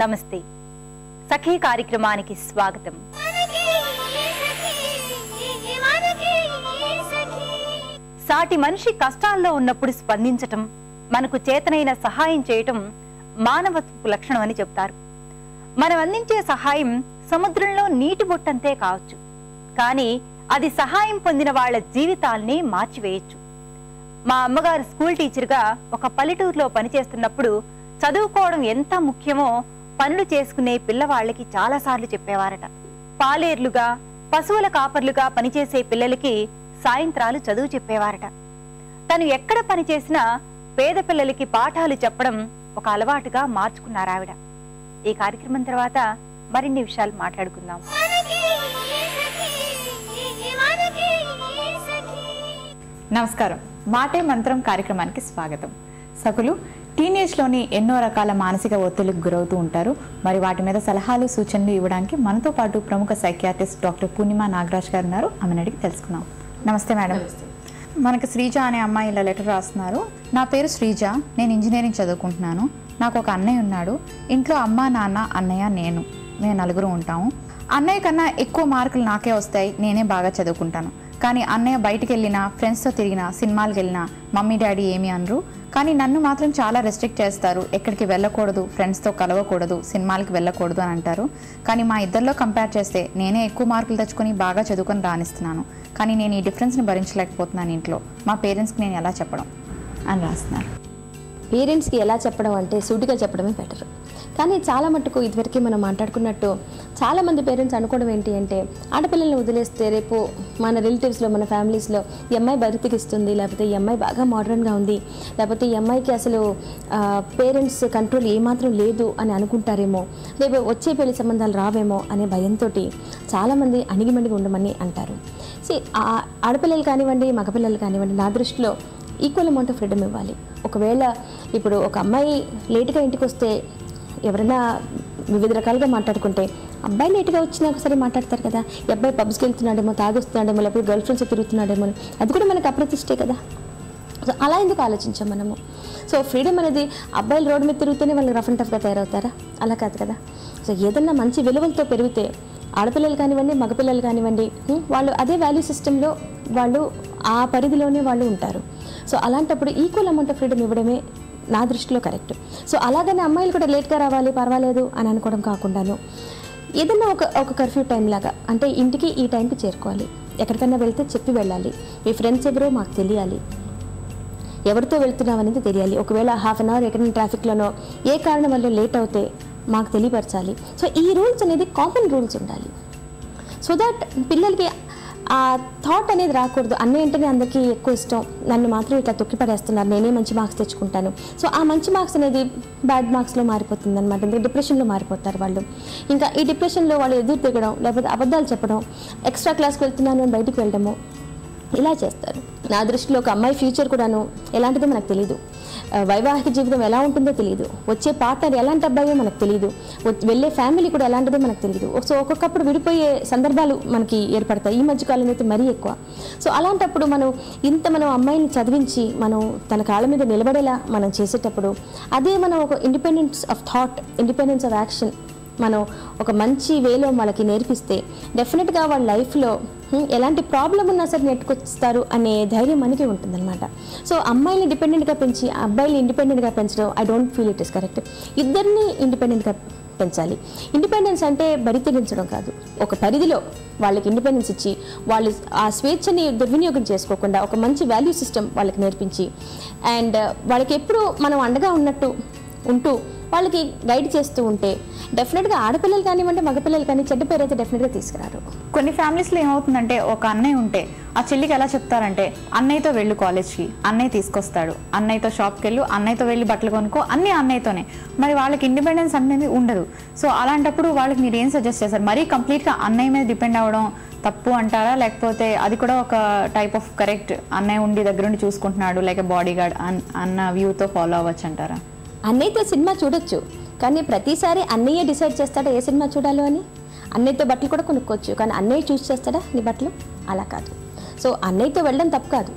నమస్తే. సఖీ కార్యక్రమానికి స్వాగతం. సాటి మనిషి కష్టాల్లో ఉన్నప్పుడు స్పందించటం, మనకు చేతనైన సహాయం చేయటం మానవత్వపు లక్షణం అని చెప్తారు. మనం అందించే సహాయం సముద్రంలో నీటి బొట్టంతే కావచ్చు, కానీ అది సహాయం పొందిన వాళ్ళ జీవితాల్ని మార్చివేయచ్చు. మా అమ్మగారు స్కూల్ టీచర్గా ఒక పల్లెటూరులో పనిచేస్తున్నప్పుడు చదువుకోవడం ఎంత ముఖ్యమో పనులు చేసుకునే పిల్లవాళ్ళకి చాలాసార్లు చెప్పేవారట. పాలేర్లుగా, పశువుల కాపర్లుగా పనిచేసే పిల్లలకి సాయంత్రాలు చదువు చెప్పేవారట. తను ఎక్కడ పనిచేసినా పేద పిల్లలకి పాఠాలు చెప్పడం ఒక అలవాటుగా మార్చుకున్నారావిడ. ఈ కార్యక్రమం తర్వాత మరిన్ని విషయాలు మాట్లాడుకుందాం. నమస్కారం. మాటే మంత్రం కార్యక్రమానికి స్వాగతం. సకులు టీనేజ్లోని ఎన్నో రకాల మానసిక ఒత్తిడికి గురవుతూ ఉంటారు. మరి వాటి మీద సలహాలు సూచనలు ఇవ్వడానికి మనతో పాటు ప్రముఖ సైకియాట్రిస్ట్ డాక్టర్ పూర్ణిమ నాగరాజ్ గారు ఉన్నారు. ఆమెను అడిగి తెలుసుకుందాం. నమస్తే మేడం. మనకు శ్రీజ అనే అమ్మాయి ఇలా లెటర్ రాస్తున్నారు. నా పేరు శ్రీజ, నేను ఇంజనీరింగ్ చదువుకుంటున్నాను. నాకు ఒక అన్నయ్య ఉన్నాడు. ఇంట్లో అమ్మ, నాన్న, అన్నయ్య, మేము నలుగురు ఉంటాము. అన్నయ్య కన్నా ఎక్కువ మార్కులు నాకే వస్తాయి. నేనే బాగా చదువుకుంటాను. కానీ అన్నయ్య బయటికి వెళ్ళినా, ఫ్రెండ్స్తో తిరిగినా, సినిమాలకు వెళ్ళినా మమ్మీ డాడీ ఏమీ అనరు. కానీ నన్ను మాత్రం చాలా రెస్ట్రిక్ట్ చేస్తారు. ఎక్కడికి వెళ్ళకూడదు, ఫ్రెండ్స్తో కలవకూడదు, సినిమాలకి వెళ్ళకూడదు అని అంటారు. కానీ మా ఇద్దరిలో కంపేర్ చేస్తే నేనే ఎక్కువ మార్కులు తెచ్చుకొని బాగా చదువుకొని రాణిస్తున్నాను. కానీ నేను ఈ డిఫరెన్స్ని భరించలేకపోతున్నాను. ఇంట్లో మా పేరెంట్స్కి నేను ఎలా చెప్పడం అని రాస్తున్నారు. పేరెంట్స్కి ఎలా చెప్పడం అంటే సూటిగా చెప్పడమే బెటర్. కానీ చాలా మటుకు ఇదివరకు మనం మాట్లాడుకున్నట్టు చాలామంది పేరెంట్స్ అనుకోవడం ఏంటి అంటే, ఆడపిల్లల్ని వదిలేస్తే రేపు మన రిలేటివ్స్లో, మన ఫ్యామిలీస్లో ఈ అమ్మాయి బతికిస్తుంది, లేకపోతే ఈ అమ్మాయి బాగా మోడర్న్గా ఉంది, లేకపోతే ఈ అమ్మాయికి అసలు పేరెంట్స్ కంట్రోల్ ఏమాత్రం లేదు అని అనుకుంటారేమో, రేపు వచ్చే పెళ్లి సంబంధాలు రావేమో అనే భయంతో చాలామంది అణిగిమణిగి ఉండమని అంటారు. ఆడపిల్లలు కానివ్వండి, మగపిల్లలు కానివ్వండి, నా దృష్టిలో ఈక్వల్ అమౌంట్ ఆఫ్ ఫ్రీడమ్ ఇవ్వాలి. ఒకవేళ ఇప్పుడు ఒక అమ్మాయి లేట్గా ఇంటికి వస్తే ఎవరైనా వివిధ రకాలుగా మాట్లాడుకుంటే, అబ్బాయి లేట్గా వచ్చినా ఒకసారి మాట్లాడతారు కదా, ఈ అబ్బాయి పబ్స్కి వెళ్తున్నాడేమో, తాగొస్తున్నాడేమో, లేకపోతే గర్ల్ ఫ్రెండ్స్ తిరుగుతున్నాడేమో, అది కూడా మనకు అప్రతిష్టే కదా. సో అలా ఎందుకు ఆలోచించాం మనము? సో ఫ్రీడమ్ అనేది అబ్బాయిలు రోడ్డు మీద తిరుగుతూనే వాళ్ళు రఫ్ అండ్ టఫ్గా తయారవుతారా? అలా కాదు కదా. సో ఏదన్నా మంచి విలువలతో పెరిగితే ఆడపిల్లలు కానివ్వండి, మగపిల్లలు కానివ్వండి, వాళ్ళు అదే వాల్యూ సిస్టంలో వాళ్ళు ఆ పరిధిలోనే వాళ్ళు ఉంటారు. సో అలాంటప్పుడు ఈక్వల్ అమౌంట్ ఆఫ్ ఫ్రీడమ్ ఇవ్వడమే నా దృష్టిలో కరెక్ట్. సో అలాగనే అమ్మాయిలు కూడా లేట్గా రావాలి, పర్వాలేదు అని అనుకోవడం కాకుండాను ఏదన్నా ఒక కర్ఫ్యూ టైం లాగా, అంటే ఇంటికి ఈ టైంకి చేరుకోవాలి, ఎక్కడికైనా వెళ్తే చెప్పి వెళ్ళాలి, మీ ఫ్రెండ్స్ ఎవరో మాకు తెలియాలి, ఎవరితో వెళ్తున్నాం అనేది తెలియాలి. ఒకవేళ హాఫ్ అన్ అవర్ ఎక్కడైనా ట్రాఫిక్లోనో ఏ కారణం వల్ల లేట్ అవుతే మాకు తెలియపరచాలి. సో ఈ రూల్స్ అనేది కామన్ రూల్స్ ఉండాలి. సో దట్ పిల్లలకి ఆ థాట్ అనేది రాకూడదు, అన్నయ్య అంటేనే అందరికీ ఎక్కువ ఇష్టం, నన్ను మాత్రం ఇట్లా తొక్కి పడేస్తున్నారు, నేనే మంచి మార్క్స్ తెచ్చుకుంటాను. సో ఆ మంచి మార్క్స్ అనేది బ్యాడ్ మార్క్స్లో మారిపోతుంది అనమాట. ఇంకా డిప్రెషన్లో మారిపోతారు వాళ్ళు. ఇంకా ఈ డిప్రెషన్లో వాళ్ళు ఎదురు తిరగడం, లేకపోతే అబద్ధాలు చెప్పడం, ఎక్స్ట్రా క్లాస్కి వెళ్తున్నాను అని బయటికి వెళ్ళడము, ఇలా చేస్తారు. నా దృష్టిలో ఒక అమ్మాయి ఫ్యూచర్ కూడాను ఎలాంటిదో మనకు తెలియదు, వైవాహిక జీవితం ఎలా ఉంటుందో తెలియదు, వచ్చే పార్ట్నర్ ఎలాంటి అబ్బాయో మనకు తెలియదు, వెళ్ళే ఫ్యామిలీ కూడా ఎలాంటిదో మనకు తెలియదు. సో ఒక్కొక్కప్పుడు విడిపోయే సందర్భాలు మనకి ఏర్పడతాయి, ఈ మధ్యకాలంలో అయితే మరీ ఎక్కువ. సో అలాంటప్పుడు మనం అమ్మాయిని చదివించి మనం తన కాళ్ళ మీద నిలబడేలా మనం చేసేటప్పుడు, అదే మనం ఒక independence of thought, independence of action మనం ఒక మంచి వేలో వాళ్ళకి నేర్పిస్తే డెఫినెట్గా వాళ్ళ లైఫ్లో ఎలాంటి ప్రాబ్లం ఉన్నా సరే నెట్టుకొస్తారు అనే ధైర్యం మనకి ఉంటుందన్నమాట. సో అమ్మాయిని డిపెండెంట్గా పెంచి అబ్బాయిని ఇండిపెండెంట్గా పెంచడం I don't feel it is correct. ఇద్దరిని ఇండిపెండెంట్గా పెంచాలి. ఇండిపెండెన్స్ అంటే బరి తెగించడం కాదు, ఒక పరిధిలో వాళ్ళకి ఇండిపెండెన్స్ ఇచ్చి వాళ్ళు ఆ స్వేచ్ఛని దుర్వినియోగం చేసుకోకుండా ఒక మంచి వాల్యూ సిస్టమ్ వాళ్ళకి నేర్పించి, అండ్ వాళ్ళకి ఎప్పుడూ మనం అండగా ఉంటూ వాళ్ళకి గైడ్ చేస్తూ ఉంటే డెఫినెట్గా ఆడపిల్లలు కానివ్వండి, మగపిల్లలు కానీ చెడ్డ పేరు అయితే డెఫినెట్గా తీసుకురారు. కొన్ని ఫ్యామిలీస్లో ఏమవుతుందంటే, ఒక అన్నయ్య ఉంటే ఆ చెల్లికి ఎలా చెప్తారంటే, అన్నయ్యతో వెళ్ళు కాలేజ్కి, అన్నయ్య తీసుకొస్తాడు, అన్నయ్యతో షాప్కి వెళ్ళు, అన్నయ్యతో వెళ్ళి బట్టలు కొనుక్కో, అన్నీ అన్నయ్యతోనే. మరి వాళ్ళకి ఇండిపెండెన్స్ అనేది ఉండదు. సో అలాంటప్పుడు వాళ్ళకి మీరు ఏం సజెస్ట్ చేస్తారు? మరీ కంప్లీట్గా అన్నయ్య మీద డిపెండ్ అవ్వడం తప్పు అంటారా, లేకపోతే అది కూడా ఒక టైప్ ఆఫ్ కరెక్ట్, అన్నయ్య ఉండి దగ్గర ఉండి చూసుకుంటున్నాడు లైక్ బాడీ గార్డ్ అన్న వ్యూతో ఫాలో అవ్వచ్చు అంటారా? అన్నయ్యతో సినిమా చూడొచ్చు, కానీ ప్రతిసారి అన్నయ్య డిసైడ్ చేస్తాడా ఏ సినిమా చూడాలో అని? అన్నయ్యతో బట్టలు కూడా కొనుక్కోవచ్చు, కానీ అన్నయ్య చూస్ చేస్తాడా నీ బట్టలు? అలా కాదు. సో అన్నయ్యతో వెళ్ళడం తప్పు కాదు,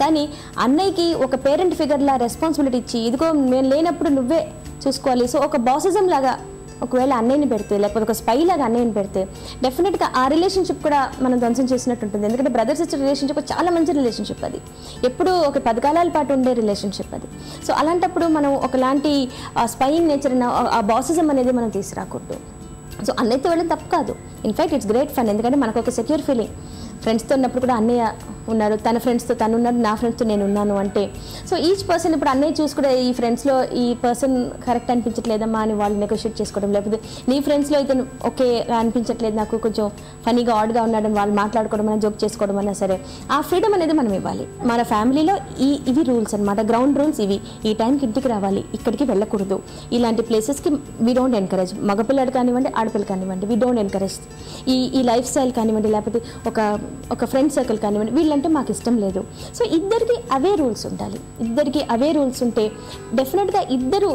కానీ అన్నయ్యకి ఒక పేరెంట్ ఫిగర్లా రెస్పాన్సిబిలిటీ ఇచ్చి, ఇదిగో నేను లేనప్పుడు నువ్వే చూసుకోవాలి, సో ఒక బాసిజం లాగా ఒకవేళ అన్నయ్యని పెడితే, లేకపోతే ఒక స్పై లాగా అన్నయ్యని పెడితే డెఫినెట్గా ఆ రిలేషన్షిప్ కూడా మనం ధ్వంసం చేసినట్టు ఉంటుంది. ఎందుకంటే బ్రదర్ సిస్టర్ రిలేషన్షిప్ చాలా మంచి రిలేషన్షిప్, అది ఎప్పుడు ఒక 10 కాలాల పాటు ఉండే రిలేషన్షిప్ అది. సో అలాంటప్పుడు మనం ఒకలాంటి స్పైయింగ్ నేచర్, ఆ బాసిజం అనేది మనం తీసుకురాకూడదు. సో అన్నయ్యతో వెళ్ళడం తప్పు కాదు, ఇన్ఫ్యాక్ట్ ఇట్స్ గ్రేట్ ఫన్. ఎందుకంటే మనకు ఒక సెక్యూర్ ఫీలింగ్, ఫ్రెండ్స్తో ఉన్నప్పుడు కూడా అన్నయ్య ఉన్నారు, తన ఫ్రెండ్స్తో తను ఉన్నారు, నా ఫ్రెండ్స్తో నేను ఉన్నాను అంటే. సో ఈచ్ పర్సన్ ఇప్పుడు అన్నయ్య చూసుకుంటే ఈ ఫ్రెండ్స్లో ఈ పర్సన్ కరెక్ట్ అనిపించట్లేదమ్మా అని వాళ్ళు నెగోషియేట్ చేసుకోవడం, లేకపోతే నీ ఫ్రెండ్స్లో అయితే ఓకే అనిపించట్లేదు, నాకు కొంచెం ఫనీగా ఆడ్గా ఉన్నాడని వాళ్ళు మాట్లాడుకోవడం అన్నా, జోక్ చేసుకోవడం అన్నా సరే, ఆ ఫ్రీడమ్ అనేది మనం ఇవ్వాలి. మన ఫ్యామిలీలో ఇవి రూల్స్ అనమాట, గ్రౌండ్ రూల్స్ ఇవి. ఈ టైంకి ఇంటికి రావాలి, ఇక్కడికి వెళ్ళకూడదు, ఇలాంటి ప్లేసెస్కి వీ డోంట్ ఎంకరేజ్. మగపిల్లడు కానివ్వండి, ఆడపిల్ల కానివ్వండి, వీ డోంట్ ఎంకరేజ్. ఈ లైఫ్ స్టైల్ కానివ్వండి, లేకపోతే ఒక ఫ్రెండ్ సర్కిల్ కానివ్వండి, వీళ్ళంటే మాకు ఇష్టం లేదు. సో ఇద్దరికి అవే రూల్స్ ఉండాలి. ఇద్దరికి అవే రూల్స్ ఉంటే డెఫినెట్గా ఇద్దరు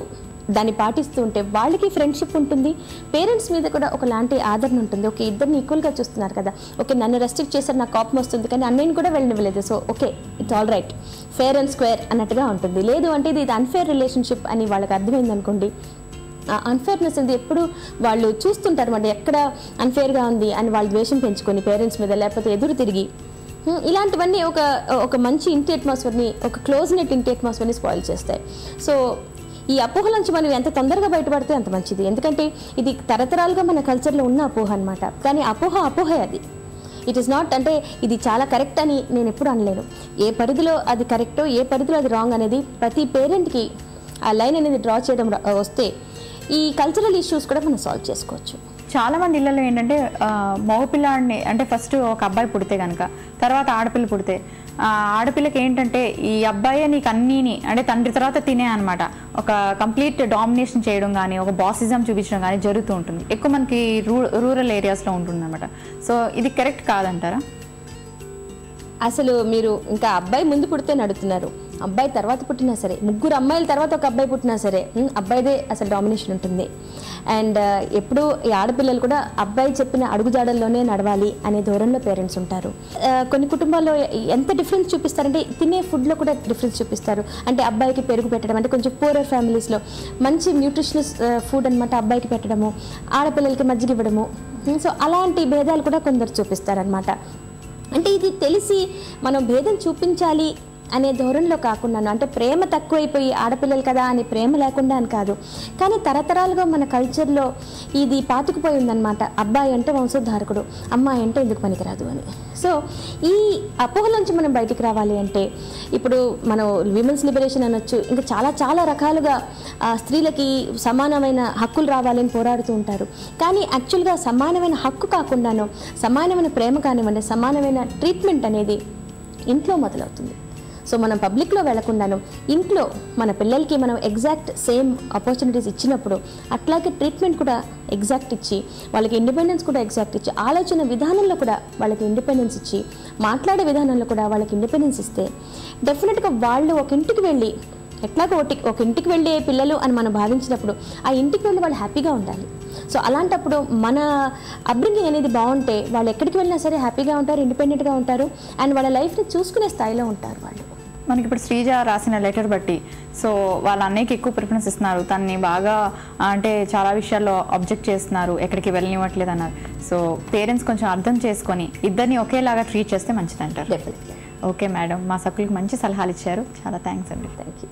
దాన్ని పాటిస్తూ ఉంటే వాళ్ళకి ఫ్రెండ్షిప్ ఉంటుంది, పేరెంట్స్ మీద కూడా ఒకలాంటి ఆదరణ ఉంటుంది. ఓకే, ఇద్దరిని ఈక్వల్గా చూస్తున్నారు కదా, ఓకే నన్ను రెస్ట్రిక్ట్ చేశారు, నాకు కోపం వస్తుంది కానీ అన్నయ్యని కూడా వెళ్ళనివ్వలేదు, so okay it's all right, fair and square అన్నట్టుగా ఉంటుంది. లేదు అంటే ఇది అన్ఫేర్ రిలేషన్షిప్ అని వాళ్ళకి అర్థమైంది అనుకోండి, అన్ఫేర్నెస్ అనేది ఎప్పుడు వాళ్ళు చూస్తుంటారు అన్నమాట, ఎక్కడ అన్ఫేర్గా ఉంది అని వాళ్ళు ద్వేషం పెంచుకొని పేరెంట్స్ మీద, లేకపోతే ఎదురు తిరిగి, ఇలాంటివన్నీ ఒక మంచి ఇంటి అట్మాస్ఫియర్ని, ఒక క్లోజ్ నెట్ ఇంటి అట్మాస్ఫియర్ని స్పాయిల్ చేస్తాయి. సో ఈ అపోహల నుంచి మనం ఎంత తొందరగా బయటపడితే అంత మంచిది. ఎందుకంటే ఇది తరతరాలుగా మన కల్చర్లో ఉన్న అపోహ అనమాట. కానీ అపోహే అది. ఇట్ ఈస్ నాట్, అంటే ఇది చాలా కరెక్ట్ అని నేను ఎప్పుడు అనలేను. ఏ పరిధిలో అది కరెక్టో, ఏ పరిధిలో అది రాంగ్ అనేది ప్రతి పేరెంట్కి ఆ లైన్ అనేది డ్రా చేయడం వస్తే ఈ కల్చరల్ ఇష్యూస్ కూడా మనం సాల్వ్ చేసుకోవచ్చు. చాలా మంది ఇళ్ళలో ఏంటంటే మగపిల్లాడిని, అంటే ఫస్ట్ ఒక అబ్బాయి పుడితే కనుక, తర్వాత ఆడపిల్ల పుడితే, ఆడపిల్లకి ఏంటంటే ఈ అబ్బాయి నీకు అన్నీని, అంటే తండ్రి తర్వాత తినే అనమాట, ఒక కంప్లీట్ డామినేషన్ చేయడం కానీ, ఒక బాసిజం చూపించడం కానీ జరుగుతూ ఉంటుంది. ఎక్కువ మనకి రూరల్ ఏరియాస్లో ఉంటుంది అనమాట. సో ఇది కరెక్ట్ కాదంటారా? అసలు మీరు ఇంకా అబ్బాయి ముందు పుడితే నడుతున్నారు, అబ్బాయి తర్వాత పుట్టినా సరే, 3 అమ్మాయిల తర్వాత ఒక అబ్బాయి పుట్టినా సరే అబ్బాయిదే అసలు డామినేషన్ ఉంటుంది. అండ్ ఎప్పుడు ఈ ఆడపిల్లలు కూడా అబ్బాయి చెప్పిన అడుగుజాడల్లోనే నడవాలి అనే ధోరణిలో పేరెంట్స్ ఉంటారు. కొన్ని కుటుంబాల్లో ఎంత డిఫరెన్స్ చూపిస్తారంటే తినే ఫుడ్లో కూడా డిఫరెన్స్ చూపిస్తారు. అంటే అబ్బాయికి పెరుగు పెట్టడం, అంటే కొంచెం పూరర్ ఫ్యామిలీస్లో మంచి న్యూట్రిషనస్ ఫుడ్ అనమాట అబ్బాయికి పెట్టడము, ఆడపిల్లలకి మజ్జిగ ఇవ్వడము. సో అలాంటి భేదాలు కూడా కొందరు చూపిస్తారనమాట. అంటే ఇది తెలిసి మనం భేదం చూపించాలి అనే ధోరణిలో కాకుండా, అంటే ప్రేమ తక్కువైపోయి ఆడపిల్లలు కదా అని ప్రేమ లేకుండా అని కాదు, కానీ తరతరాలుగా మన కల్చర్లో ఇది పాతుకుపోయి ఉందన్నమాట. అబ్బాయి అంటే వంశోద్ధారకుడు, అమ్మాయి అంటే ఎందుకు పనికిరాదు అని. సో ఈ అపోహల నుంచి మనం బయటికి రావాలి అంటే ఇప్పుడు మనం విమెన్స్ లిబరేషన్ అనొచ్చు, ఇంకా చాలా చాలా రకాలుగా స్త్రీలకి సమానమైన హక్కులు రావాలని పోరాడుతూ ఉంటారు. కానీ యాక్చువల్గా సమానమైన హక్కు కాకుండాను సమానమైన ప్రేమ కానివ్వండి, సమానమైన ట్రీట్మెంట్ అనేది ఇంట్లో మొదలవుతుంది. సో మనం పబ్లిక్లో వెళ్లకుండాను ఇంట్లో మన పిల్లలకి మనం ఎగ్జాక్ట్ సేమ్ ఆపర్చునిటీస్ ఇచ్చినప్పుడు, అట్లాగే ట్రీట్మెంట్ కూడా ఎగ్జాక్ట్ ఇచ్చి, వాళ్ళకి ఇండిపెండెన్స్ కూడా ఎగ్జాక్ట్ ఇచ్చి, ఆలోచన విధానంలో కూడా వాళ్ళకి ఇండిపెండెన్స్ ఇచ్చి, మాట్లాడే విధానంలో కూడా వాళ్ళకి ఇండిపెండెన్స్ ఇస్తే డెఫినెట్గా వాళ్ళు ఒక ఇంటికి వెళ్ళి, ఎట్లాగో ఒక ఇంటికి వెళ్ళే పిల్లలు అని మనం భావించినప్పుడు ఆ ఇంటికి వెళ్ళి వాళ్ళు హ్యాపీగా ఉండాలి. సో అలాంటప్పుడు మన అప్బ్రింగింగ్ అనేది బాగుంటే వాళ్ళు ఎక్కడికి వెళ్ళినా సరే హ్యాపీగా ఉంటారు, ఇండిపెండెంట్గా ఉంటారు, అండ్ వాళ్ళ లైఫ్ని చూసుకునే స్థాయిలో ఉంటారు వాళ్ళు. మనకి ఇప్పుడు శ్రీజ రాసిన లెటర్ బట్టి, సో వాళ్ళ అన్నయ్యకి ఎక్కువ ప్రిఫరెన్స్ ఇస్తున్నారు, తనని బాగా అంటే చాలా విషయాల్లో అబ్జెక్ట్ చేస్తున్నారు, ఎక్కడికి వెళ్ళనివ్వట్లేదు అన్నారు. సో పేరెంట్స్ కొంచెం అర్థం చేసుకొని ఇద్దరిని ఒకేలాగా ట్రీట్ చేస్తే మంచిది అంటారు. డెఫినెట్లీ. ఓకే మేడం, మా సకులకు మంచి సలహాలు ఇచ్చారు, చాలా థ్యాంక్స్ అండి. Thank you.